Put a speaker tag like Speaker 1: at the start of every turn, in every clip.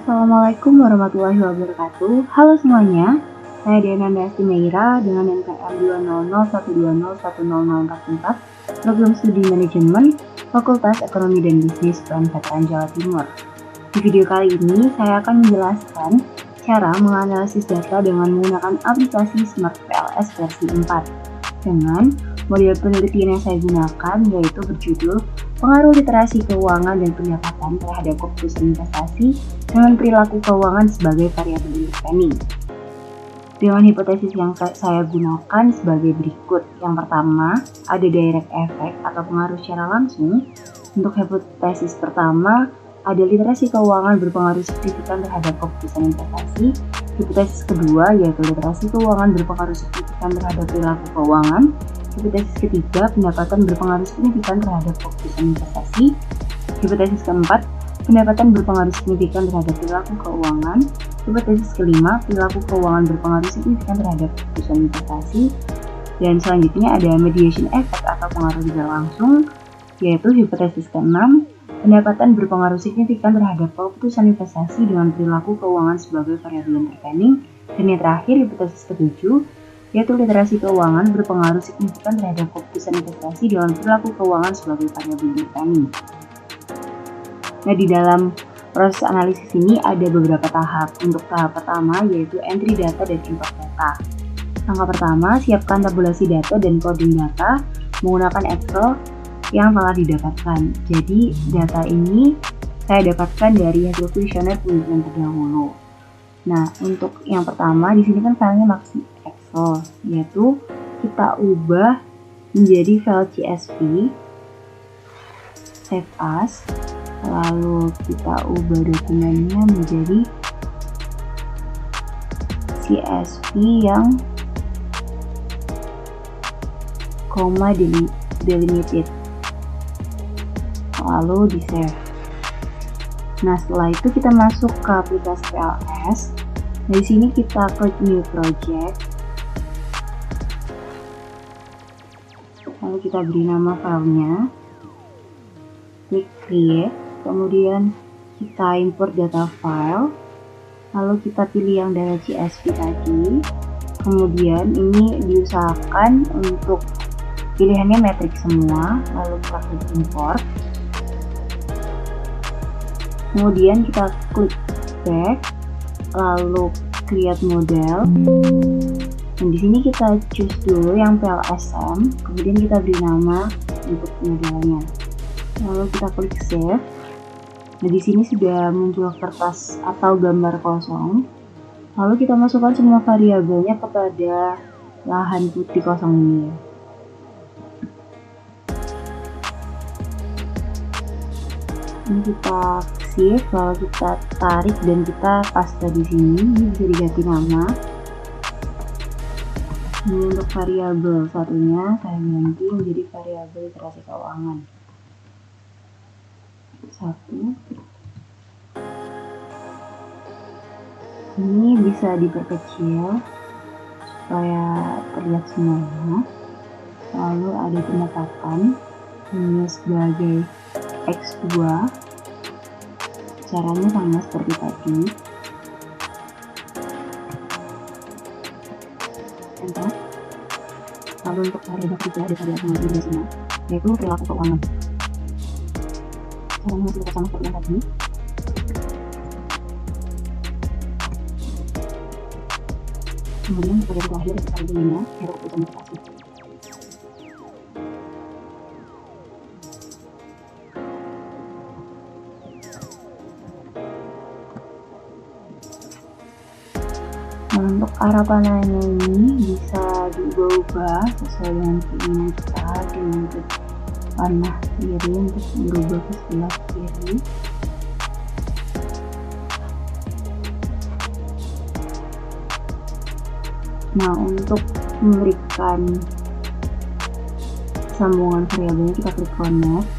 Speaker 1: Assalamualaikum warahmatullahi wabarakatuh. Halo semuanya, saya Diana Andasti Meira dengan NPM 20012010044, Program Studi Manajemen, Fakultas Ekonomi dan Bisnis UNM Veteran Jawa Timur. Di video kali ini, saya akan menjelaskan cara menganalisis data dengan menggunakan aplikasi Smart PLS versi 4. Dengan model penelitian yang saya gunakan yaitu berjudul Pengaruh Literasi Keuangan dan Pendapatan terhadap Keputusan Investasi dengan Perilaku Keuangan sebagai Variabel Independen. Dengan hipotesis yang saya gunakan sebagai berikut. Yang pertama, ada direct effect atau pengaruh secara langsung. Untuk hipotesis pertama, ada literasi keuangan berpengaruh signifikan terhadap keputusan investasi. Hipotesis kedua, yaitu literasi keuangan berpengaruh signifikan terhadap perilaku keuangan. Hipotesis ketiga, pendapatan berpengaruh signifikan terhadap keputusan investasi. Hipotesis keempat, pendapatan berpengaruh signifikan terhadap perilaku keuangan. Hipotesis kelima, perilaku keuangan berpengaruh signifikan terhadap keputusan investasi. Dan selanjutnya ada mediation effect atau pengaruh tidak langsung, yaitu hipotesis keenam, pendapatan berpengaruh signifikan terhadap keputusan investasi dengan perilaku keuangan sebagai variabel intervening. Dan yang terakhir, hipotesis ketujuh, yaitu literasi keuangan berpengaruh signifikan terhadap keputusan investasi dengan perilaku keuangan sebagai variabel intervening. Nah, di dalam proses analisis ini ada beberapa tahap. Untuk tahap pertama yaitu entry data dan import data. Langkah pertama, siapkan tabulasi data dan coding data menggunakan Excel yang telah didapatkan. Jadi data ini saya dapatkan dari hasil kuesioner penelitian terdahulu. Nah, untuk yang pertama di sini kan filenya masih Excel, yaitu kita ubah menjadi file CSV, save as, lalu kita ubah dokumennya menjadi CSV yang koma delimited, lalu di save. Nah, setelah itu kita masuk ke aplikasi PLS. Dari sini kita klik new project, lalu kita beri nama filenya, klik create, kemudian kita import data file, lalu kita pilih yang data CSV tadi. Kemudian ini diusahakan untuk pilihannya metrik semua, lalu kita klik import. Kemudian kita klik back, lalu create model. Dan di sini kita choose dulu yang PLSM, kemudian kita beri nama untuk modelnya. Lalu kita klik save. Nah, di sini sudah muncul kertas atau gambar kosong. Lalu kita masukkan semua variabelnya kepada lahan putih kosong ini. Ini kita save, lalu kita tarik dan kita paste di sini. Ini bisa diganti nama. Ini untuk variabel satunya saya ganti menjadi variabel literasi keuangan 1. Ini bisa diperkecil supaya terlihat semuanya. Lalu ada pendapatan, ini sebagai X2. Caranya sama seperti tadi. Enter. Lalu untuk variabel ketiga ada variabel yang biasanya, yaitu perilaku keuangan. Caranya masih sama seperti yang tadi. Kemudian variabel terakhir adalah variabelnya, yaitu keputusan investasi. Untuk arah panahnya ini bisa diubah-ubah sesuai dengan keinginan kita, dengan panah kiri untuk berubah ke sebelah kiri. Nah, untuk memberikan sambungan variabelnya kita klik connect,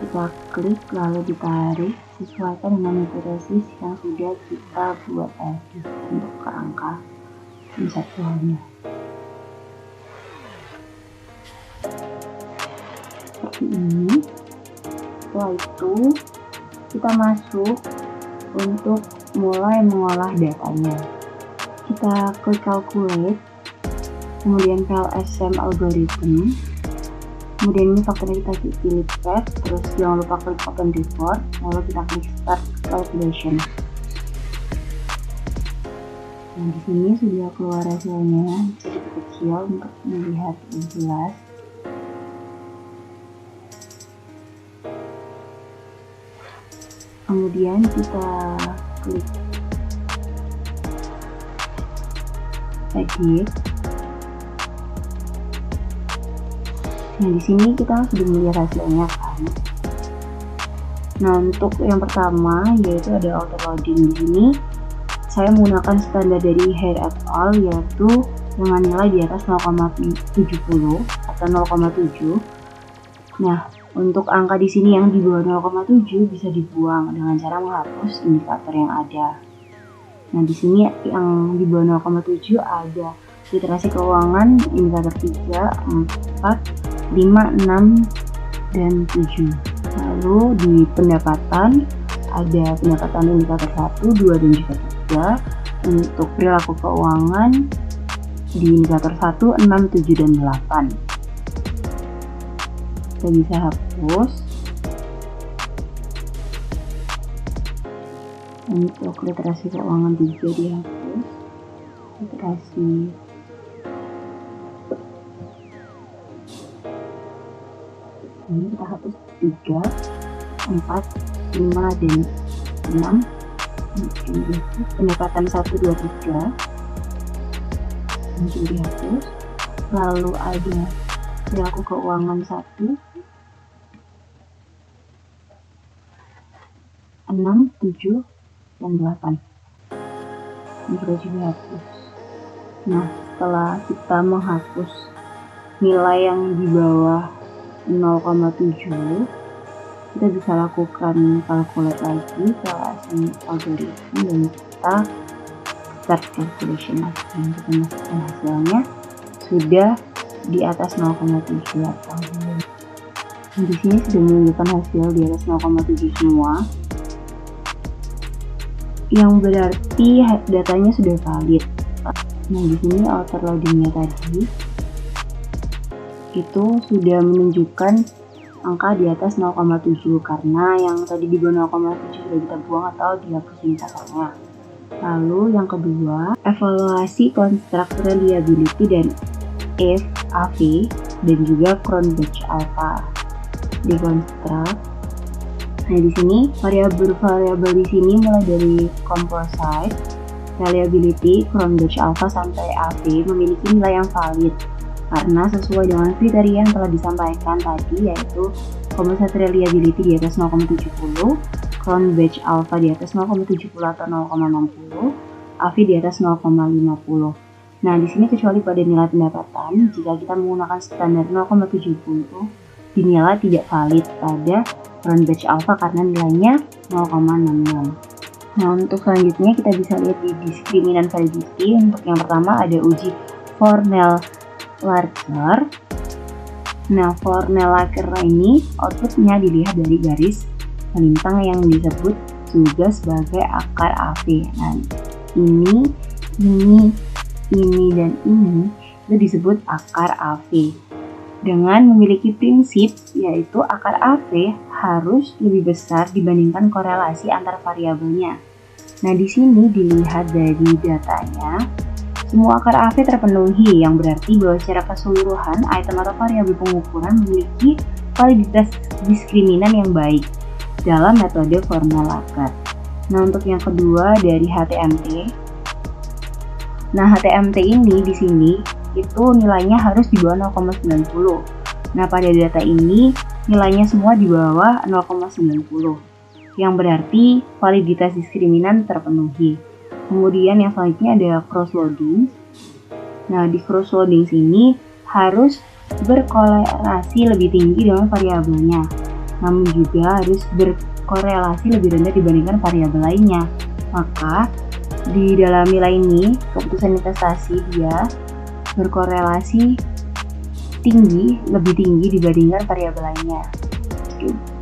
Speaker 1: kita klik lalu ditarik sesuaikan dengan hipotesis yang sudah kita buat tadi untuk kerangka konseptualnya. Seperti ini. Setelah itu kita masuk untuk mulai mengolah datanya. Kita klik calculate, kemudian LSM algorithm, kemudian ini faktornya kita pilih path, terus jangan lupa klik open report, lalu kita klik start calculation. Nah, di sini sudah keluar hasilnya, bisa diperkecil untuk melihat lebih jelas. Kemudian kita klik edit. Nah, di sini kita sudah melihat hasilnya kan. Nah, untuk yang pertama yaitu ada auto loading. Di sini saya menggunakan standar dari Hair et al, yaitu dengan nilai di atas 0,70 atau 0,7. Nah, untuk angka di sini yang di bawah 0,7 bisa dibuang dengan cara menghapus indikator yang ada. Nah, di sini yang di bawah 0,7 ada literasi keuangan indikator 3, 4, 5, 6, dan 7. Lalu di pendapatan ada pendapatan indikator 1, 2, dan juga 3. Untuk perilaku keuangan di indikator 1, 6, 7, dan 8. Kita bisa hapus. Untuk literasi keuangan 3 dihapus. Literasi ini kita hapus 3, 4, 5, dan 6. Pendapatan 1, 2, 3 mungkin dihapus. Lalu ada perilaku keuangan 1, 6, 7, dan 8. Ini kita juga hapus. Nah, setelah kita menghapus nilai yang di bawah 0,7, kita bisa lakukan calculate lagi ke algoritma dan kita start calculation lagi. Kita masukkan hasilnya sudah di atas 0,7 atau di sini sudah menunjukkan hasil di atas 0,7 semua, yang berarti datanya sudah valid. Nah, di sini auto loadingnya tadi itu sudah menunjukkan angka di atas 0,7 karena yang tadi di bawah 0,7 sudah kita buang atau dihapus indikatornya. Lalu yang kedua, evaluasi construct reliability dan if AV dan juga Cronbach alpha deconstruct. Nah, di sini variabel di sini mulai dari composite, reliability, Cronbach alpha sampai AV memiliki nilai yang valid karena sesuai dengan kriteria yang telah disampaikan tadi, yaitu composite reliability di atas 0,70, Cronbach alpha di atas 0,70 atau 0,60, AV di atas 0,50. Nah, di sini kecuali pada nilai pendapatan, jika kita menggunakan standar 0,70 dinilai tidak valid pada Cronbach alpha karena nilainya 0,66. Nah, untuk selanjutnya kita bisa lihat di diskriminan validity. Untuk yang pertama ada uji Fornell-Larcher. Nah, Fornell-Larcher ini outputnya dilihat dari garis melintang yang disebut juga sebagai akar AV. Nah, ini, dan ini itu disebut akar AV. Dengan memiliki prinsip yaitu akar AV harus lebih besar dibandingkan korelasi antar variabelnya. Nah, di sini dilihat dari datanya, semua akar AV terpenuhi, yang berarti bahwa secara keseluruhan item atau variabel pengukuran memiliki validitas diskriminan yang baik dalam metode Fornell-Larcher. Nah, untuk yang kedua dari HTMT. Nah, HTMT ini di sini itu nilainya harus di bawah 0,90. Nah, pada data ini nilainya semua di bawah 0,90, yang berarti validitas diskriminan terpenuhi. Kemudian yang selanjutnya ada cross-loading. Nah, di cross-loading sini harus berkorelasi lebih tinggi dengan variabelnya, namun juga harus berkorelasi lebih rendah dibandingkan variabel lainnya. Maka di dalam nilai ini, keputusan investasi dia berkorelasi lebih tinggi dibandingkan variabel lainnya.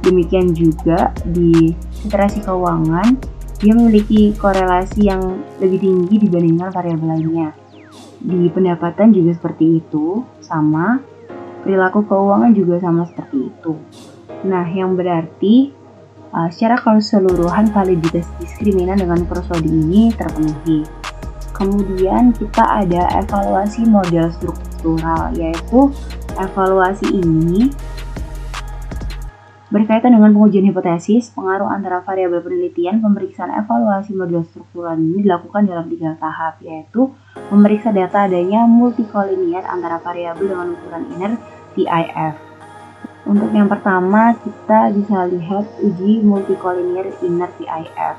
Speaker 1: Demikian juga di literasi keuangan dia memiliki korelasi yang lebih tinggi dibandingkan variabel lainnya. Di pendapatan juga seperti itu, sama. Perilaku keuangan juga sama seperti itu. Nah, yang berarti secara keseluruhan validitas diskriminan dengan prosodi ini terpenuhi. Kemudian kita ada evaluasi model struktural, yaitu evaluasi ini berkaitan dengan pengujian hipotesis, pengaruh antara variabel penelitian. Pemeriksaan evaluasi model struktural ini dilakukan dalam 3 tahap, yaitu memeriksa data adanya multikolinier antara variabel dengan ukuran inner TIF. Untuk yang pertama, kita bisa lihat uji multikolinier inner TIF.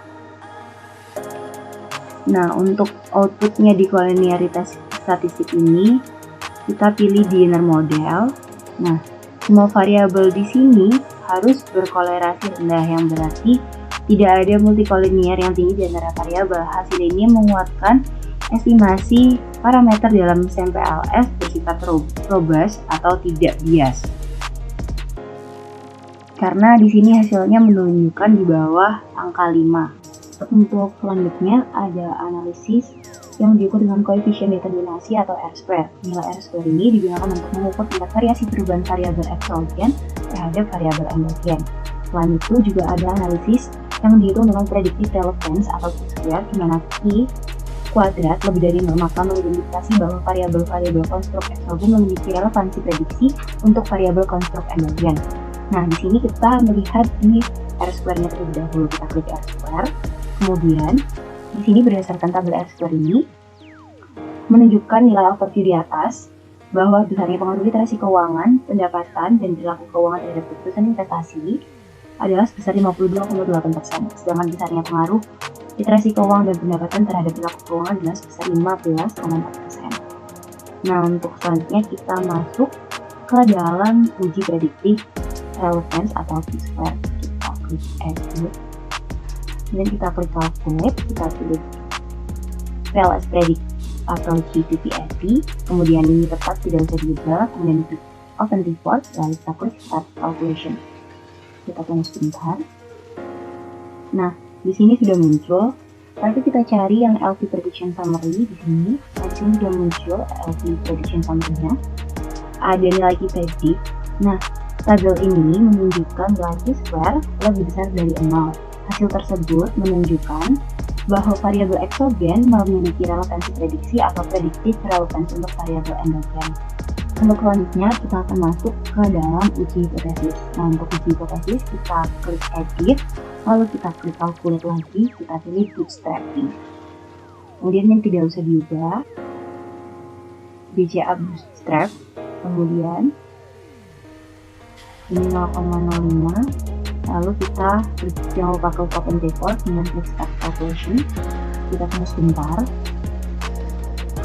Speaker 1: Nah, untuk outputnya di koliniaritas statistik ini, kita pilih di inner model. Nah, semua variabel di sini harus berkolerasi rendah, yang berarti tidak ada multikolinier yang tinggi di antara variabel. Hasil ini menguatkan estimasi parameter dalam SAMPLS bersifat robust atau tidak bias. Karena di sini hasilnya menunjukkan di bawah angka 5. Untuk selanjutnya ada analisis yang diukur dengan koefisien determinasi atau R-square. Nilai R-square ini digunakan untuk mengukur tingkat variasi perubahan variabel eksogen terhadap variabel endogen. Selain itu juga ada analisis yang dihitung dengan predictive relevance atau Q-square, di mana Q kuadrat lebih dari 0 maka mengindikasi bahwa variabel-variabel konstruk eksogen memiliki relevansi prediksi untuk variabel konstruk endogen. Nah, di sini kita melihat di R-square-nya terlebih dahulu. Kita klik R-square. Kemudian, di sini berdasarkan tabel R-square ini menunjukkan nilai overview di atas bahwa besarnya pengaruh literasi keuangan, pendapatan, dan perilaku keuangan terhadap keputusan investasi adalah sebesar 52,8%. Sedangkan besarnya pengaruh literasi keuangan dan pendapatan terhadap perilaku keuangan adalah sebesar 15,4%. Nah, untuk selanjutnya kita masuk ke dalam uji prediktif relevance atau Q-square. Kita klik edit. Kemudian kita klik calculate, kita pilih PLS predict atau GPPSP, kemudian ini tetap tidak usah diubah, kemudian klik open report, lalu kita klik start calculation. Kita tunggu sebentar. Nah, di sini sudah muncul, tapi kita cari yang LP prediction summary di sini. Di sini sudah muncul LP prediction summary-nya. Ada nilai Q-predict. Nah, tabel ini menunjukkan bahwa Q-square lebih besar dari 0. Hasil tersebut menunjukkan bahwa variabel eksogen memiliki relevansi prediksi atau predictive relevance untuk variabel endogen. Untuk selanjutnya kita akan masuk ke dalam uji hipotesis. Nah, untuk uji hipotesis kita klik edit, lalu kita klik calculate lagi, kita pilih bootstrapping. Kemudian yang tidak usah diubah, BCA bootstrap, kemudian ini 0,05, lalu kita klik jangan lupa klik open report, kemudian klik start calculation, kita tunggu sebentar.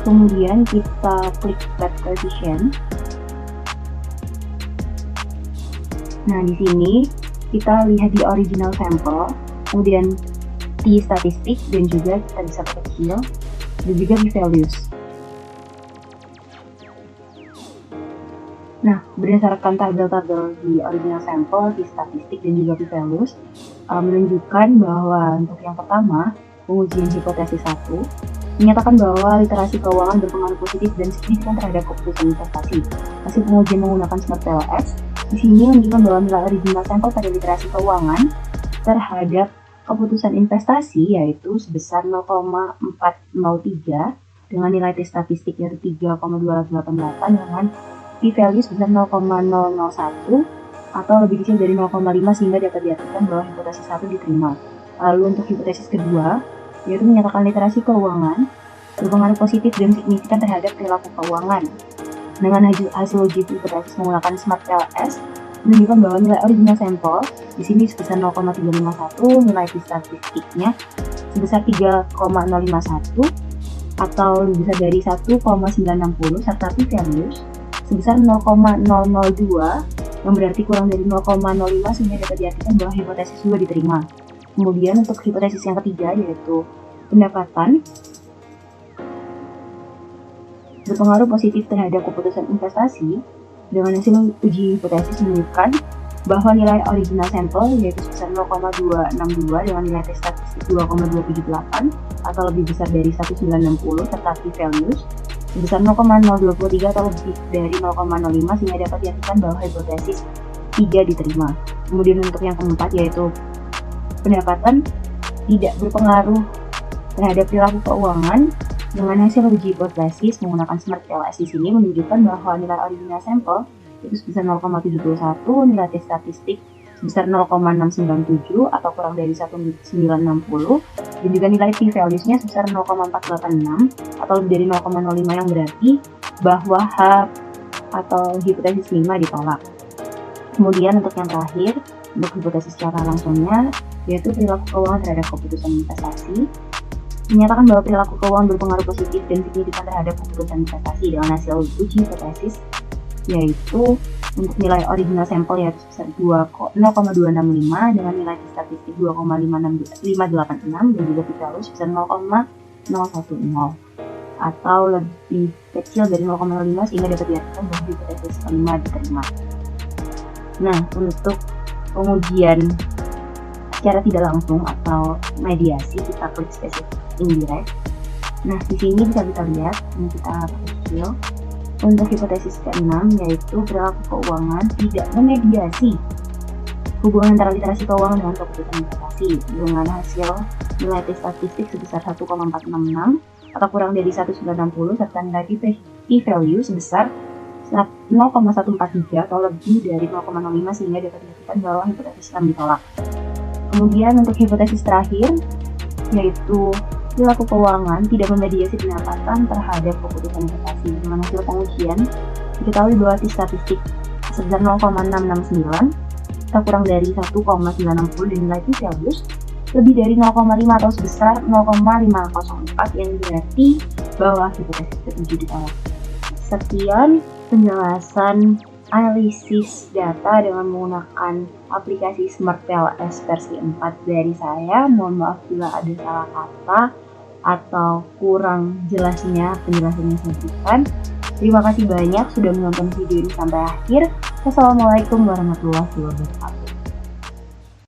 Speaker 1: Kemudian kita klik start coefficient. Nah, di sini kita lihat di original sample, kemudian T statistik, dan juga kita bisa kecil, dan juga p-values. Nah, berdasarkan tabel-tabel di original sample, T statistik, dan juga p-values menunjukkan bahwa untuk yang pertama, pengujian hipotesis 1 menyatakan bahwa literasi keuangan berpengaruh positif dan signifikan terhadap keputusan investasi. Hasil pengujian menggunakan Smart PLS di sini menunjukkan bahwa nilai original sampel pada literasi keuangan terhadap keputusan investasi yaitu sebesar 0,403 dengan nilai T statistik yaitu 3,288 dengan p-value sebesar 0,001 atau lebih kecil dari 0,5 sehingga dapat diartikan bahwa hipotesis 1 diterima. Lalu untuk hipotesis kedua, yaitu menyatakan literasi keuangan berpengaruh positif dan signifikan terhadap perilaku keuangan. Dengan hasil uji hipotesis menggunakan Smart PLS menunjukkan bahwa nilai original sampel di sini sebesar 0,351, nilai T statistiknya sebesar 3,051 atau lebih besar dari 1,960 serta p-values sebesar 0,002 yang berarti kurang dari 0,05 sehingga dapat diartikan bahwa hipotesis 2 diterima. Kemudian untuk hipotesis yang ketiga yaitu pendapatan berpengaruh positif terhadap keputusan investasi dengan hasil uji hipotesis menunjukkan bahwa nilai original sampel yaitu sebesar 0,262 dengan nilai tes statistik 2,278 atau lebih besar dari 1960 serta p-values sebesar 0,023 atau lebih dari 0,05 sehingga dapat diartikan bahwa hipotesis 3 diterima. Kemudian untuk yang keempat yaitu pendapatan tidak berpengaruh terhadap perilaku keuangan. Dengan hasil uji hipotesis menggunakan SMART PLS di sini menunjukkan bahwa nilai original sampel itu sebesar 0,71, nilai tes statistik sebesar 0,697 atau kurang dari 1960, dan juga nilai p-values-nya sebesar 0,486 atau lebih dari 0,05 yang berarti bahwa H atau hipotesis 5 ditolak. Kemudian untuk yang terakhir, untuk hipotesis secara langsungnya, yaitu perilaku keuangan terhadap keputusan investasi, menyatakan bahwa perilaku keuangan berpengaruh positif dan signifikan terhadap keputusan investasi dengan hasil uji hipotesis, yaitu untuk nilai original sampel yaitu sebesar 0,265 dengan nilai statistik 2,586 dan juga p-value sebesar 0,010 atau lebih kecil dari 0,05 sehingga dapat diartikan bahwa hipotesis kelima diterima. Nah, untuk pengujian secara tidak langsung atau mediasi kita klik spesifik indirect. Nah, di sini bisa kita lihat ini kita kecil. Untuk hipotesis ke-6 yaitu perilaku keuangan tidak memediasi hubungan antara literasi keuangan dengan keputusan investasi dengan hasil nilai tes statistik sebesar 1,466 atau kurang dari 1960 serta nilai p-value sebesar 0,143 atau lebih dari 0,05 sehingga dapat diartikan bahwa hipotesis 6 ditolak. Kemudian untuk hipotesis terakhir yaitu perilaku keuangan tidak memediasi pendapatan terhadap keputusan investasi. Dengan hasil pengujian diketahui bahwa tes statistik sebesar 0,669 atau kurang dari 1,960 dan nilai p-values lebih dari 0,5 atau sebesar 0,504 yang berarti bahwa hipotesis ke-7 ditolak. Sekian penjelasan analisis data dengan menggunakan aplikasi SMART PLS versi 4 dari saya. Mohon maaf bila ada salah kata atau kurang jelasnya penjelasan yang saya berikan. Terima kasih banyak sudah menonton video ini sampai akhir. Wassalamualaikum warahmatullahi wabarakatuh.